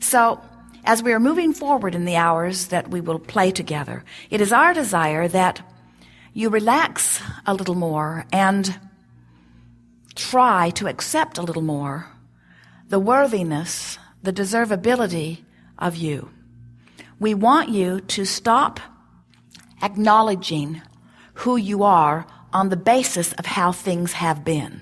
So, as we are moving forward in the hours that we will play together, it is our desire that you relax a little more and try to accept a little more the worthiness, the desirability of you. We want you to stop acknowledging who you are on the basis of how things have been.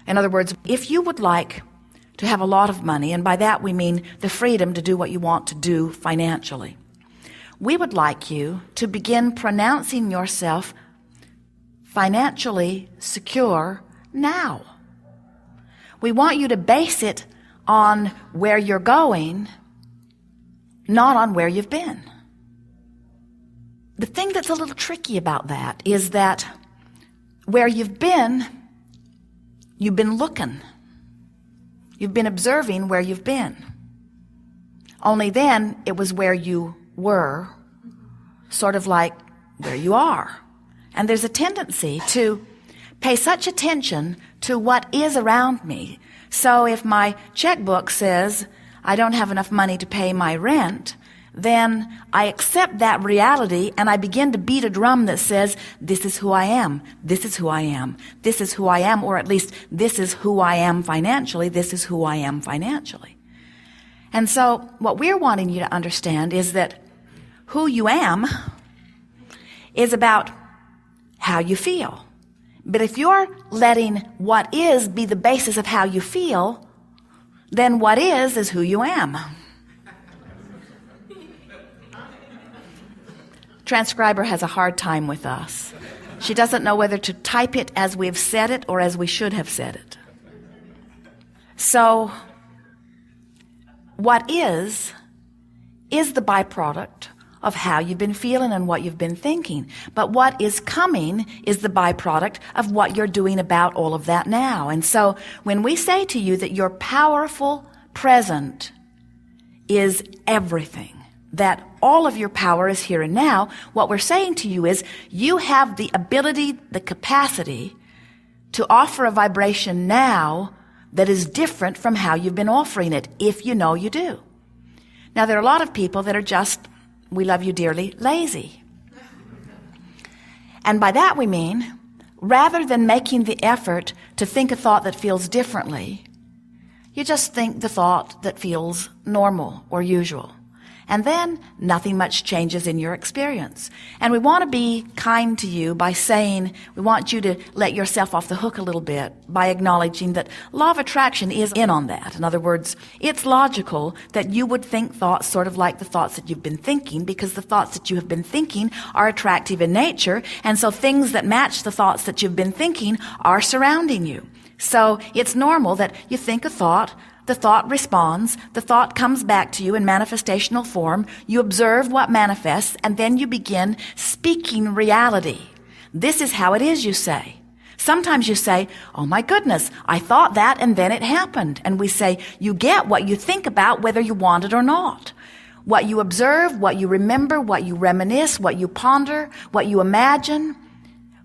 In other words, if you would like to have a lot of money, and by that we mean the freedom to do what you want to do financially, we would like you to begin pronouncing yourself financially secure now. We want you to base it on where you're going, not on where you've been. The thing that's a little tricky about that is that where you've been looking. You've been observing where you've been. Only then it was where you were, sort of like where you are. And there's a tendency to pay such attention to what is around me. So if my checkbook says I don't have enough money to pay my rent, then I accept that reality and I begin to beat a drum that says, this is who I am, this is who I am, this is who I am, or at least this is who I am financially, this is who I am financially. And so what we're wanting you to understand is that who you am is about how you feel. But if you're letting what is be the basis of how you feel, then what is who you am. Transcriber has a hard time with us. She doesn't know whether to type it as we've said it or as we should have said it. So, what is the byproduct of how you've been feeling and what you've been thinking. But what is coming is the byproduct of what you're doing about all of that now. And so, when we say to you that your powerful present is everything, that all of your power is here and now, what we're saying to you is you have the ability, the capacity to offer a vibration now that is different from how you've been offering it, if you know you do. Now, there are a lot of people that are just, we love you dearly, lazy. And by that we mean, rather than making the effort to think a thought that feels differently, you just think the thought that feels normal or usual. And then nothing much changes in your experience. And we want to be kind to you by saying, we want you to let yourself off the hook a little bit by acknowledging that law of attraction is in on that. In other words, it's logical that you would think thoughts sort of like the thoughts that you've been thinking, because the thoughts that you have been thinking are attractive in nature. And so things that match the thoughts that you've been thinking are surrounding you. So it's normal that you think a thought, the thought responds, the thought comes back to you in manifestational form, you observe what manifests, and then you begin speaking reality. This is how it is, you say. Sometimes you say, oh my goodness, I thought that and then it happened. And we say, you get what you think about whether you want it or not. What you observe, what you remember, what you reminisce, what you ponder, what you imagine,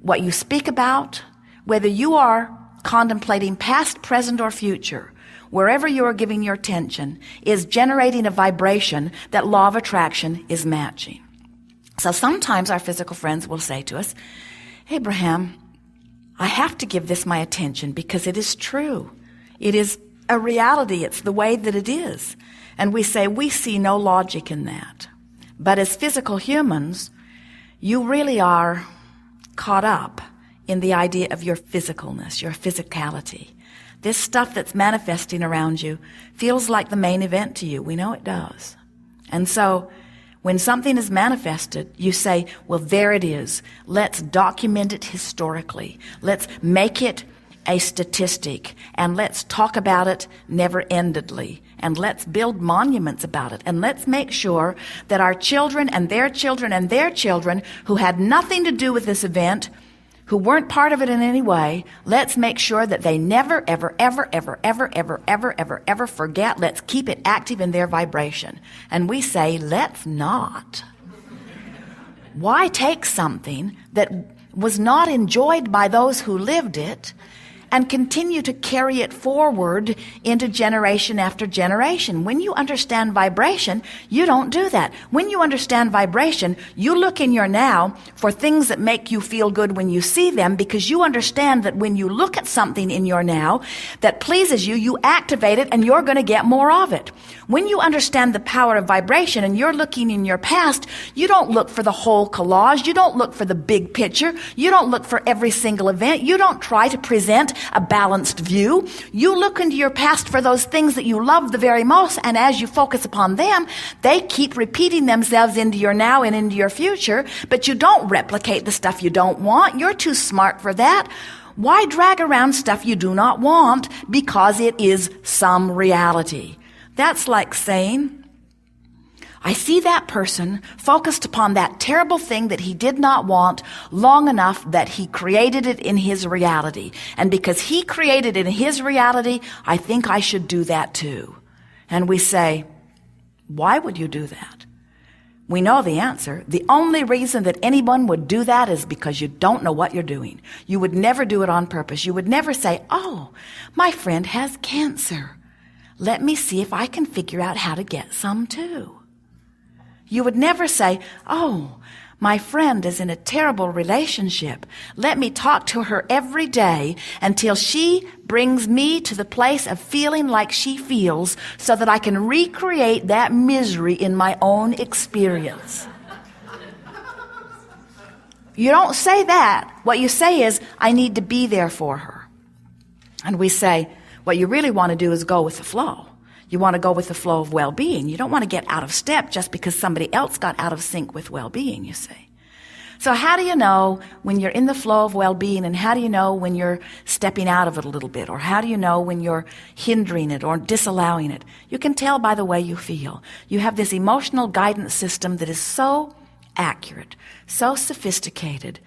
what you speak about, whether you are contemplating past, present, or future, wherever you are giving your attention, is generating a vibration that law of attraction is matching. So sometimes our physical friends will say to us, Abraham, I have to give this my attention because it is true. It is a reality. It's the way that it is. And we say, we see no logic in that. But as physical humans, you really are caught up in the idea of your physicalness, your physicality. This stuff that's manifesting around you feels like the main event to you. We know it does. And so when something is manifested, you say, well, there it is. Let's document it historically. Let's make it a statistic, and let's talk about it never-endedly, and let's build monuments about it, and let's make sure that our children and their children and their children who had nothing to do with this event, who weren't part of it in any way, let's make sure that they never, ever, ever, ever, ever, ever, ever, ever, ever forget. Let's keep it active in their vibration. And we say, let's not. Why take something that was not enjoyed by those who lived it and continue to carry it forward into generation after generation. When you understand vibration, you don't do that. When you understand vibration, you look in your now for things that make you feel good when you see them, because you understand that when you look at something in your now that pleases you, you activate it and you're going to get more of it. When you understand the power of vibration and you're looking in your past, you don't look for the whole collage. You don't look for the big picture. You don't look for every single event. You don't try to present a balanced view. You look into your past for those things that you love the very most, and as you focus upon them, they keep repeating themselves into your now and into your future, but you don't replicate the stuff you don't want. You're too smart for that. Why drag around stuff you do not want because it is some reality? That's like saying, I see that person focused upon that terrible thing that he did not want long enough that he created it in his reality. And because he created it in his reality, I think I should do that too. And we say, why would you do that? We know the answer. The only reason that anyone would do that is because you don't know what you're doing. You would never do it on purpose. You would never say, oh, my friend has cancer. Let me see if I can figure out how to get some too. You would never say, oh, my friend is in a terrible relationship. Let me talk to her every day until she brings me to the place of feeling like she feels so that I can recreate that misery in my own experience. You don't say that. What you say is, I need to be there for her. And we say, what you really want to do is go with the flow. You want to go with the flow of well-being. You don't want to get out of step just because somebody else got out of sync with well-being, you see. So how do you know when you're in the flow of well-being, and how do you know when you're stepping out of it a little bit? Or how do you know when you're hindering it or disallowing it? You can tell by the way you feel. You have this emotional guidance system that is so accurate, so sophisticated,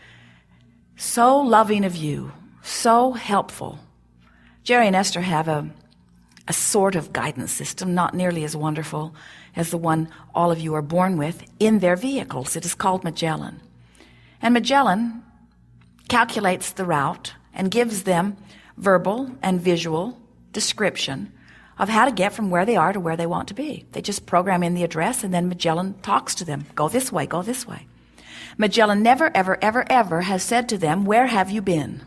so loving of you, so helpful. Jerry and Esther have a sort of guidance system, not nearly as wonderful as the one all of you are born with, in their vehicles. It is called Magellan. And Magellan calculates the route and gives them verbal and visual description of how to get from where they are to where they want to be. They just program in the address, and then Magellan talks to them. Go this way, go this way. Magellan never, ever, ever, ever has said to them, where have you been?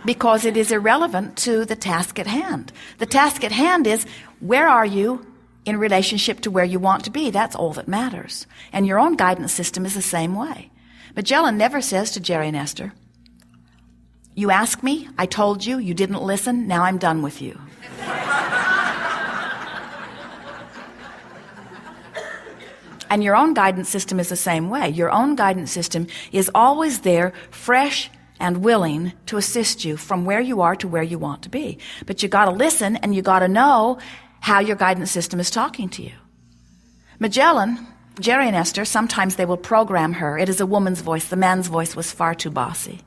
Because it is irrelevant to the task at hand. The task at hand is, where are you in relationship to where you want to be? That's all that matters. And your own guidance system is the same way. Magellan never says to Jerry and Esther, you asked me, I told you, you didn't listen, now I'm done with you. And your own guidance system is the same way. Your own guidance system is always there, fresh and willing to assist you from where you are to where you want to be. But you got to listen, and you got to know how your guidance system is talking to you. Magellan, Jerry and Esther, sometimes they will program her. It is a woman's voice. The man's voice was far too bossy.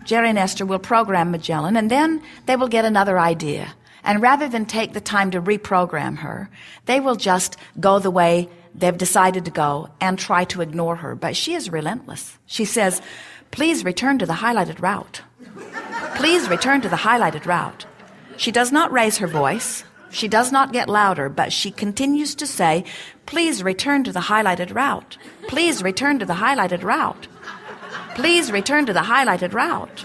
Jerry and Esther will program Magellan, and then they will get another idea. And rather than take the time to reprogram her, they will just go the way they've decided to go and try to ignore her. But she is relentless. She says, please return to the highlighted route. Please return to the highlighted route. She does not raise her voice. She does not get louder, but she continues to say, please return to the highlighted route. Please return to the highlighted route. Please return to the highlighted route.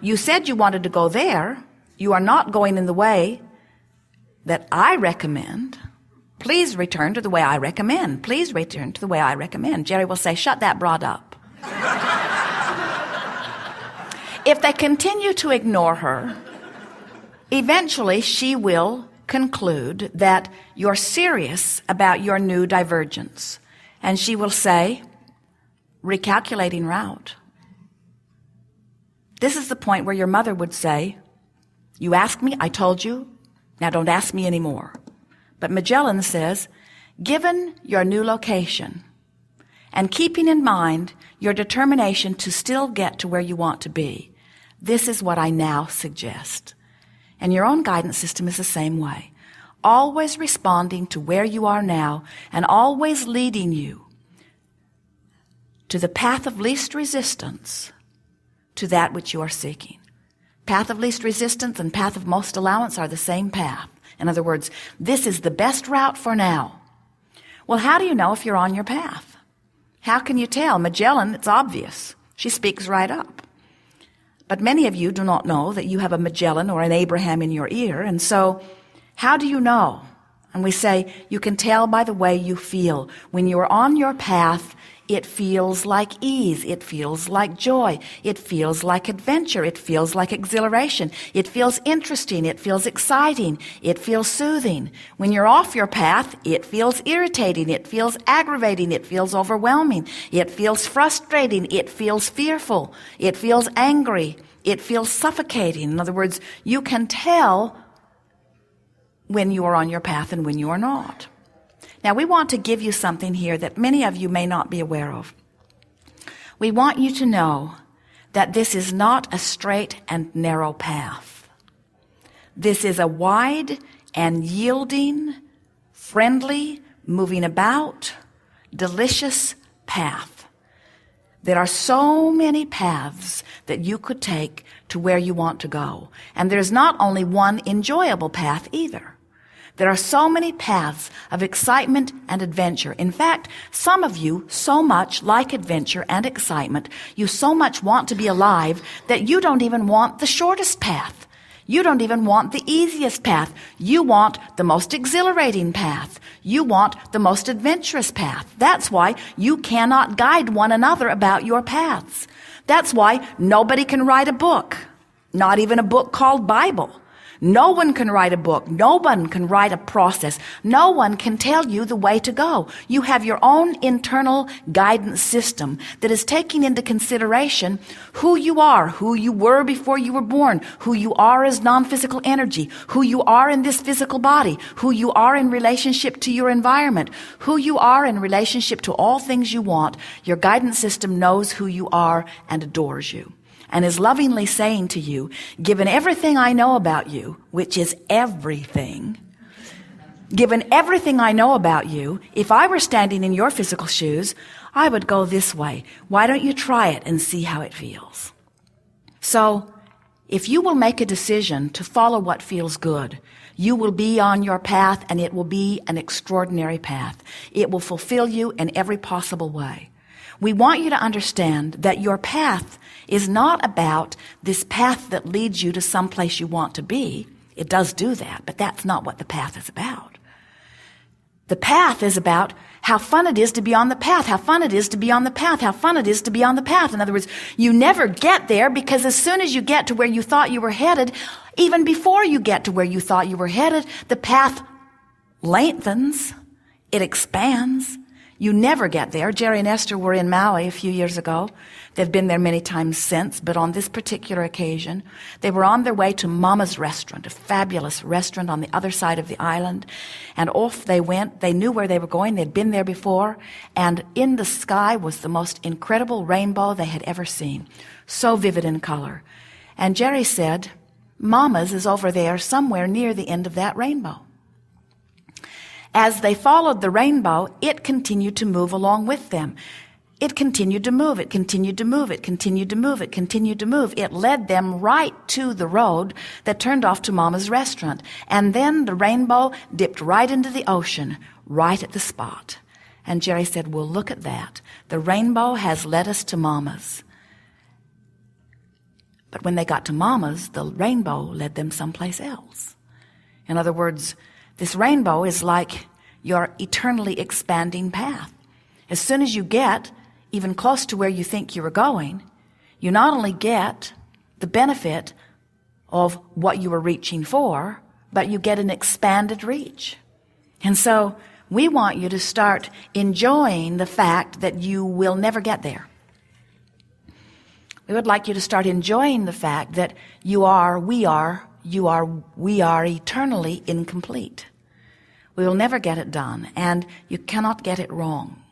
You said you wanted to go there. You are not going in the way that I recommend. Please return to the way I recommend. Please return to the way I recommend. Jerry will say, shut that broad up. If they continue to ignore her, eventually she will conclude that you're serious about your new divergence. And she will say, recalculating route. This is the point where your mother would say, you asked me, I told you, now don't ask me anymore. But Magellan says, given your new location and keeping in mind your determination to still get to where you want to be, this is what I now suggest. And your own guidance system is the same way. Always responding to where you are now and always leading you to the path of least resistance to that which you are seeking. Path of least resistance and path of most allowance are the same path. In other words, this is the best route for now. Well, how do you know if you're on your path? How can you tell? Magellan, it's obvious. She speaks right up. But many of you do not know that you have a Magellan or an Abraham in your ear. And so, how do you know? And we say, you can tell by the way you feel. When you're on your path, it feels like ease. It feels like joy. It feels like adventure. It feels like exhilaration. It feels interesting. It feels exciting. It feels soothing. When you're off your path, it feels irritating. It feels aggravating. It feels overwhelming. It feels frustrating. It feels fearful. It feels angry. It feels suffocating. In other words, you can tell when you are on your path and when you are not. Now, we want to give you something here that many of you may not be aware of. We want you to know that this is not a straight and narrow path. This is a wide and yielding, friendly, moving about, delicious path. There are so many paths that you could take to where you want to go. And there's not only one enjoyable path either. There are so many paths of excitement and adventure. In fact, some of you so much like adventure and excitement, you so much want to be alive that you don't even want the shortest path. You don't even want the easiest path. You want the most exhilarating path. You want the most adventurous path. That's why you cannot guide one another about your paths. That's why nobody can write a book, not even a book called Bible. No one can write a book. No one can write a process. No one can tell you the way to go. You have your own internal guidance system that is taking into consideration who you are, who you were before you were born, who you are as non-physical energy, who you are in this physical body, who you are in relationship to your environment, who you are in relationship to all things you want. Your guidance system knows who you are and adores you, and is lovingly saying to you, given everything I know about you, which is everything, given everything I know about you, if I were standing in your physical shoes, I would go this way. Why don't you try it and see how it feels? So, if you will make a decision to follow what feels good, you will be on your path, and it will be an extraordinary path. It will fulfill you in every possible way. We want you to understand that your path is not about this path that leads you to some place you want to be. It does do that, but that's not what the path is about. The path is about how fun it is to be on the path, how fun it is to be on the path, how fun it is to be on the path. In other words, you never get there, because as soon as you get to where you thought you were headed, even before you get to where you thought you were headed, the path lengthens, it expands. You never get there. Jerry and Esther were in Maui a few years ago. They've been there many times since, but on this particular occasion, they were on their way to Mama's restaurant, a fabulous restaurant on the other side of the island. And off they went. They knew where they were going. They'd been there before. And in the sky was the most incredible rainbow they had ever seen. So vivid in color. And Jerry said, Mama's is over there somewhere near the end of that rainbow. As they followed the rainbow, it continued to move along with them. It continued to move, it continued to move, it continued to move, it continued to move. It led them right to the road that turned off to Mama's restaurant. And then the rainbow dipped right into the ocean, right at the spot. And Jerry said, well, look at that. The rainbow has led us to Mama's. But when they got to Mama's, the rainbow led them someplace else. In other words, this rainbow is like your eternally expanding path. As soon as you get even close to where you think you were going, you not only get the benefit of what you were reaching for, but you get an expanded reach. And so we want you to start enjoying the fact that you will never get there. We would like you to start enjoying the fact that we are eternally incomplete. We will never get it done, and you cannot get it wrong.